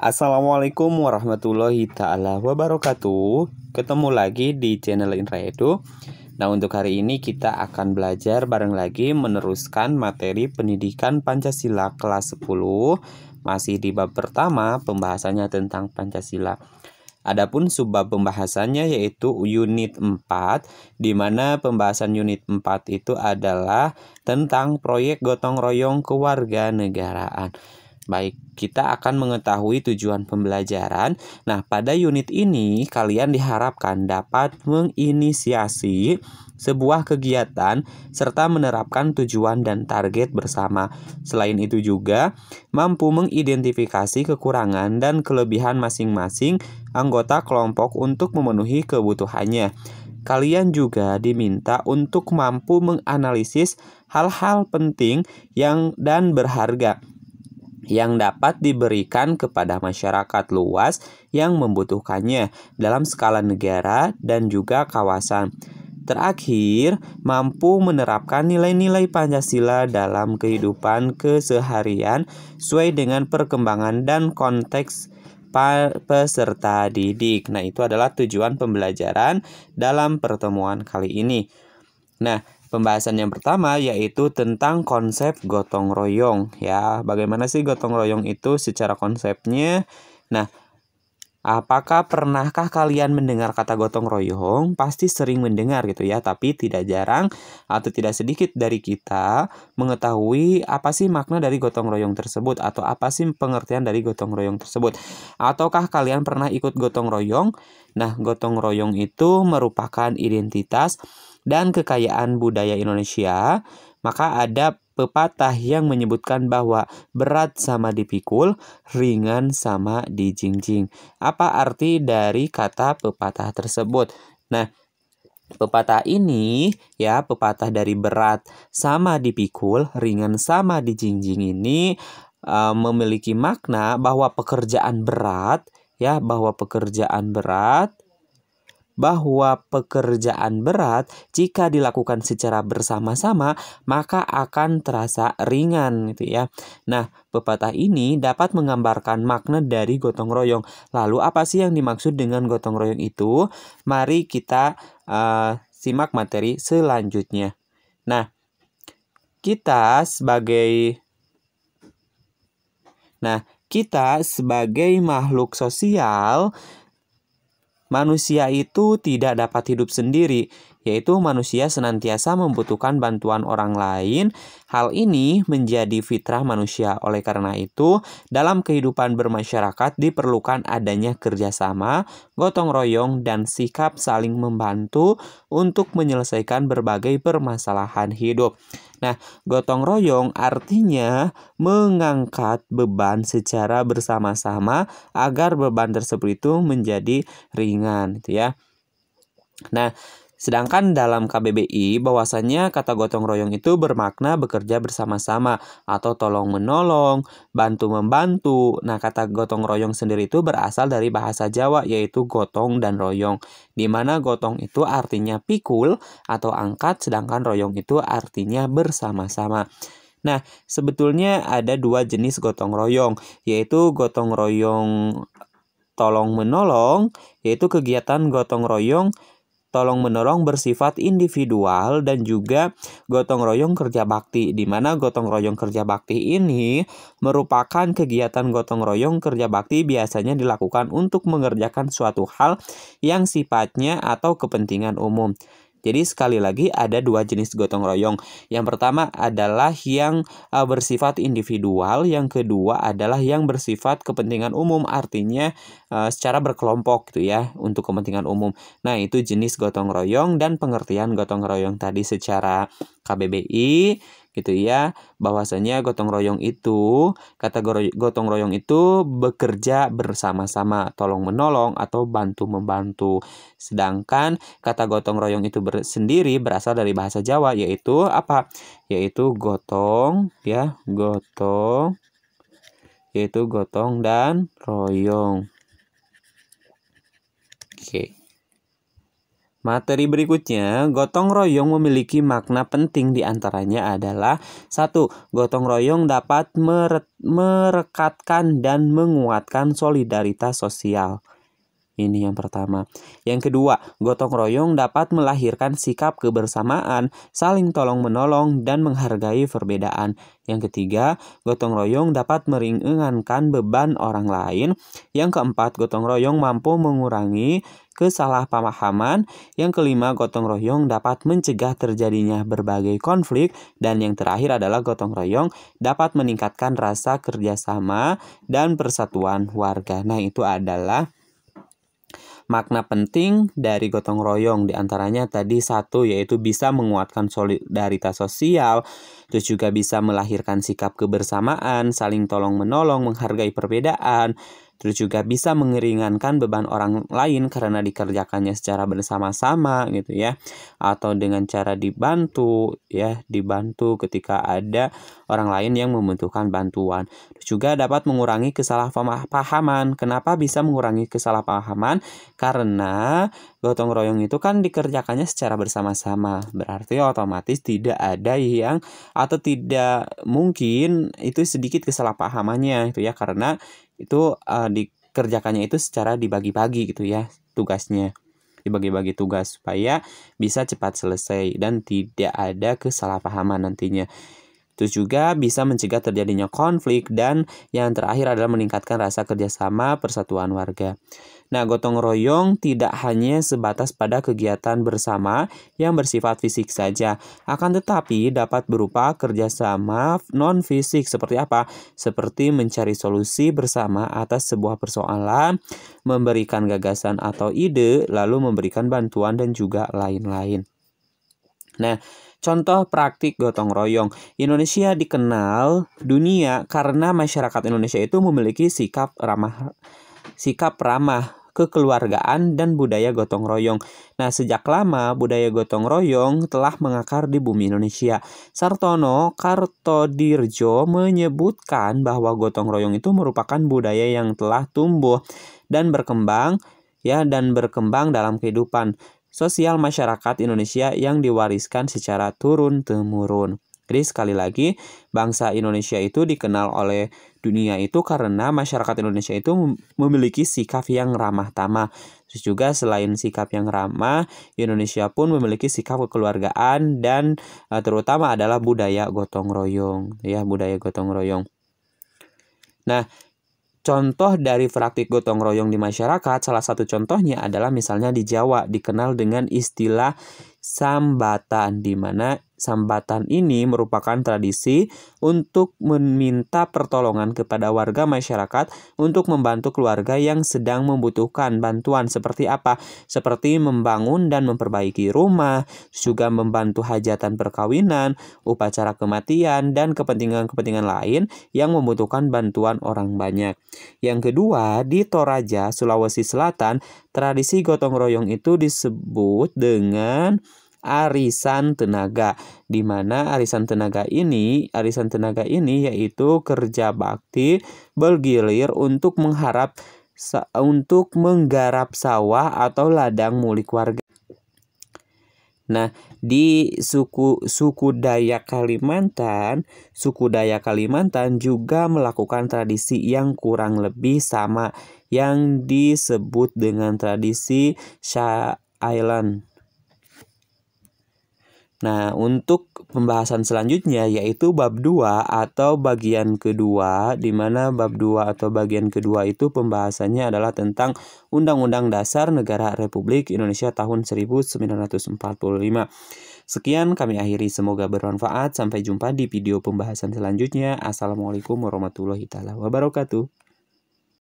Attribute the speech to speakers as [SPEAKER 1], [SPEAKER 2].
[SPEAKER 1] Assalamualaikum warahmatullahi ta'ala wabarakatuh. Ketemu lagi di channel Indra Edu. Nah, untuk hari ini kita akan belajar bareng lagi meneruskan materi pendidikan Pancasila kelas 10. Masih di bab pertama, pembahasannya tentang Pancasila. Adapun subbab pembahasannya yaitu unit 4, di mana pembahasan unit 4 itu adalah tentang proyek gotong royong kewarganegaraan. Baik, kita akan mengetahui tujuan pembelajaran. Nah, pada unit ini kalian diharapkan dapat menginisiasi sebuah kegiatan serta menerapkan tujuan dan target bersama. Selain itu juga mampu mengidentifikasi kekurangan dan kelebihan masing-masing anggota kelompok untuk memenuhi kebutuhannya. Kalian juga diminta untuk mampu menganalisis hal-hal penting dan berharga yang dapat diberikan kepada masyarakat luas yang membutuhkannya dalam skala negara dan juga kawasan. Terakhir, mampu menerapkan nilai-nilai Pancasila dalam kehidupan keseharian sesuai dengan perkembangan dan konteks peserta didik. Nah, itu adalah tujuan pembelajaran dalam pertemuan kali ini. Nah, pembahasan yang pertama yaitu tentang konsep gotong royong ya. Bagaimana sih gotong royong itu secara konsepnya? Nah, apakah pernahkah kalian mendengar kata gotong royong? Pasti sering mendengar gitu ya, tapi tidak jarang atau tidak sedikit dari kita mengetahui apa sih makna dari gotong royong tersebut atau apa sih pengertian dari gotong royong tersebut. Ataukah kalian pernah ikut gotong royong? Nah, gotong royong itu merupakan identitas dan kekayaan budaya Indonesia. Maka ada pepatah yang menyebutkan bahwa berat sama dipikul, ringan sama dijingjing. Apa arti dari kata pepatah tersebut? Nah, pepatah ini ya, pepatah dari berat sama dipikul, ringan sama dijingjing ini memiliki makna bahwa pekerjaan berat ya, bahwa pekerjaan berat jika dilakukan secara bersama-sama maka akan terasa ringan gitu ya. Nah, pepatah ini dapat menggambarkan makna dari gotong royong. Lalu apa sih yang dimaksud dengan gotong royong itu? Mari kita simak materi selanjutnya. Nah, kita sebagai makhluk sosial, manusia itu tidak dapat hidup sendiri, yaitu manusia senantiasa membutuhkan bantuan orang lain. Hal ini menjadi fitrah manusia. Oleh karena itu, dalam kehidupan bermasyarakat diperlukan adanya kerjasama, gotong royong, dan sikap saling membantu untuk menyelesaikan berbagai permasalahan hidup. Nah, gotong royong artinya mengangkat beban secara bersama-sama agar beban tersebut itu menjadi ringan gitu ya. Nah, sedangkan dalam KBBI bahwasanya kata gotong royong itu bermakna bekerja bersama-sama atau tolong menolong, bantu membantu. Nah, kata gotong royong sendiri itu berasal dari bahasa Jawa yaitu gotong dan royong, di mana gotong itu artinya pikul atau angkat, sedangkan royong itu artinya bersama-sama. Nah, sebetulnya ada dua jenis gotong royong, yaitu gotong royong tolong menolong, yaitu kegiatan gotong royong tolong menolong bersifat individual, dan juga gotong royong kerja bakti, di mana gotong royong kerja bakti ini merupakan kegiatan gotong royong kerja bakti biasanya dilakukan untuk mengerjakan suatu hal yang sifatnya atau kepentingan umum. Jadi sekali lagi ada dua jenis gotong royong. Yang pertama adalah yang bersifat individual, yang kedua adalah yang bersifat kepentingan umum, artinya secara berkelompok gitu ya, untuk kepentingan umum. Nah, itu jenis gotong royong dan pengertian gotong royong tadi secara KBBI gitu ya, bahwasanya gotong royong itu, kata gotong royong itu bekerja bersama-sama, tolong menolong atau bantu membantu. Sedangkan kata gotong royong itu sendiri berasal dari bahasa Jawa, yaitu apa? Yaitu gotong ya, gotong dan royong. Oke. Materi berikutnya, gotong royong memiliki makna penting, diantaranya adalah 1. Gotong royong dapat merekatkan dan menguatkan solidaritas sosial. Ini yang pertama. Yang kedua, gotong royong dapat melahirkan sikap kebersamaan, saling tolong-menolong, dan menghargai perbedaan. Yang ketiga, gotong royong dapat meringankan beban orang lain. Yang keempat, gotong royong mampu mengurangi kesalahpahaman. Yang kelima, gotong royong dapat mencegah terjadinya berbagai konflik. Dan yang terakhir adalah gotong royong dapat meningkatkan rasa kerjasama dan persatuan warga. Nah, itu adalah makna penting dari gotong royong, diantaranya tadi 1, yaitu bisa menguatkan solidaritas sosial, terus juga bisa melahirkan sikap kebersamaan, saling tolong-menolong, menghargai perbedaan, terus juga bisa meringankan beban orang lain karena dikerjakannya secara bersama-sama gitu ya, atau dengan cara dibantu ketika ada orang lain yang membutuhkan bantuan. Terus juga dapat mengurangi kesalahpahaman. Kenapa bisa mengurangi kesalahpahaman? Karena gotong royong itu kan dikerjakannya secara bersama-sama, berarti otomatis tidak ada yang atau tidak mungkin itu sedikit kesalahpahamannya itu ya, karena itu dikerjakannya itu secara dibagi-bagi gitu ya, tugasnya dibagi-bagi tugas supaya bisa cepat selesai dan tidak ada kesalahpahaman nantinya. Terus juga bisa mencegah terjadinya konflik, dan yang terakhir adalah meningkatkan rasa kerjasama persatuan warga. Nah, gotong royong tidak hanya sebatas pada kegiatan bersama yang bersifat fisik saja, akan tetapi dapat berupa kerjasama non-fisik. Seperti apa? Seperti mencari solusi bersama atas sebuah persoalan, memberikan gagasan atau ide, lalu memberikan bantuan dan juga lain-lain. Nah, contoh praktik gotong royong. Indonesia dikenal dunia karena masyarakat Indonesia itu memiliki sikap ramah kekeluargaan dan budaya gotong royong. Nah, sejak lama budaya gotong royong telah mengakar di bumi Indonesia. Sartono Kartodirjo menyebutkan bahwa gotong royong itu merupakan budaya yang telah tumbuh dan berkembang dalam kehidupan sosial masyarakat Indonesia yang diwariskan secara turun-temurun. Jadi sekali lagi, bangsa Indonesia itu dikenal oleh dunia itu karena masyarakat Indonesia itu memiliki sikap yang ramah tamah. Terus juga selain sikap yang ramah, Indonesia pun memiliki sikap kekeluargaan dan terutama adalah budaya gotong royong, ya, budaya gotong royong. Nah, contoh dari praktik gotong royong di masyarakat, salah satu contohnya adalah misalnya di Jawa dikenal dengan istilah sambatan, di mana sambatan ini merupakan tradisi untuk meminta pertolongan kepada warga masyarakat untuk membantu keluarga yang sedang membutuhkan bantuan. Seperti apa? Seperti membangun dan memperbaiki rumah, juga membantu hajatan perkawinan, upacara kematian, dan kepentingan-kepentingan lain yang membutuhkan bantuan orang banyak. Yang kedua, di Toraja, Sulawesi Selatan, tradisi gotong royong itu disebut dengan arisan tenaga, di mana arisan tenaga ini yaitu kerja bakti bergilir untuk menggarap sawah atau ladang milik warga. Nah, di suku Dayak Kalimantan juga melakukan tradisi yang kurang lebih sama yang disebut dengan tradisi Shah Island. Nah, untuk pembahasan selanjutnya yaitu bab 2 atau bagian kedua, di mana bab 2 atau bagian kedua itu pembahasannya adalah tentang Undang-Undang Dasar Negara Republik Indonesia tahun 1945. Sekian kami akhiri, semoga bermanfaat. Sampai jumpa di video pembahasan selanjutnya. Assalamualaikum warahmatullahi wabarakatuh.